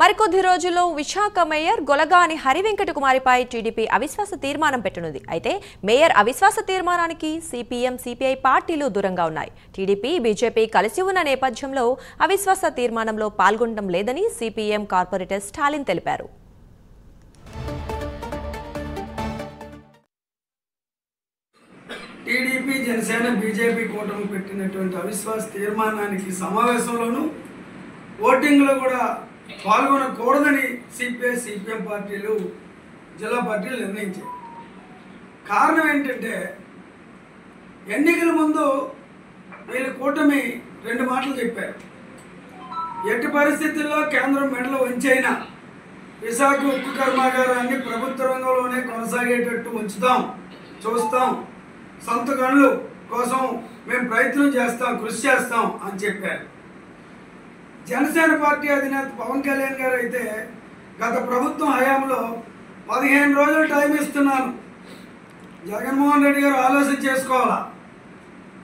మరికొద్ది రోజుల్లో Visakha mayor Golagani Hari Venkata కుమారిపై TDP అవిశ్వాస తీర్మానం పెట్టనుంది. అయితే మేయర్ అవిశ్వాస తీర్మానానికి సిపిఎం, సిపిఐ పార్టీలు దూరంగా ఉన్నాయి. టీడీపీ, బీజేపీ కలిసి ఉన్న నేపథ్యంలో అవిశ్వాస తీర్మానంలో పాల్గొనడం లేదని సిపిఎం కార్పొరేటర్ స్టాలిన్ తెలిపారు. టీడీపీ, జనసేన, బీజేపీ కూటమి పెట్టినటువంటి అవిశ్వాస తీర్మానానికి సమావేశంలోనూ ఓటింగ్లో కూడా పాల్గొనకూడదని సిపిఐ, సిపిఎం పార్టీలు, జిల్లా పార్టీలు నిర్ణయించాయి. కారణం ఏంటంటే ఎన్నికల ముందు వీళ్ళ కూటమి రెండు మాటలు చెప్పారు. ఎట్టి పరిస్థితుల్లో కేంద్రం మెడలు వంచైనా విశాఖ ఉక్కు కర్మాగారాన్ని ప్రభుత్వ రంగంలోనే కొనసాగేటట్టు ఉంచుతాం, చూస్తాం, సొంత గనుల కోసం మేము ప్రయత్నం చేస్తాం, కృషి చేస్తాం అని చెప్పారు. జనసేన పార్టీ అధినేత పవన్ కళ్యాణ్ గారు అయితే గత ప్రభుత్వం హయాంలో 15 రోజులు టైం ఇస్తున్నాను, జగన్మోహన్ రెడ్డి గారు ఆలోచన చేసుకోవాలా,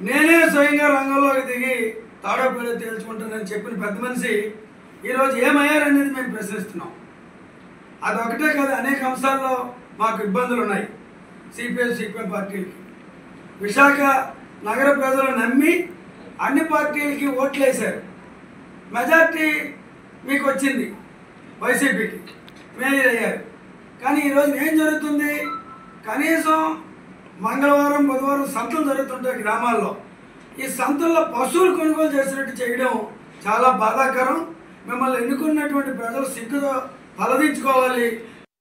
నేనే స్వయంగా రంగంలోకి దిగి తాడోపేడో తేల్చుకుంటానని చెప్పిన పెద్ద మనిషి ఈరోజు ఏమయ్యారనేది మేము ప్రశ్నిస్తున్నాం. అదొకటే కాదు, అనేక అంశాల్లో మాకు ఇబ్బందులు ఉన్నాయి. సిపిఐ, సిపిఎం పార్టీలకి విశాఖ నగర ప్రజలు నమ్మి అన్ని పార్టీలకి ఓట్లు వేశారు. మెజార్టీ మీకు వచ్చింది, వైసీపీకి మేయర్ అయ్యారు. కానీ ఈరోజు ఏం జరుగుతుంది? కనీసం మంగళవారం, బుధవారం సంతలు జరుగుతుంటాయి గ్రామాల్లో. ఈ సంతల్లో పశువులు కొనుగోలు చేసినట్టు చేయడం చాలా బాధాకరం. మిమ్మల్ని ఎన్నుకున్నటువంటి ప్రజలు సిగ్గుతో తలదించుకోవాలి.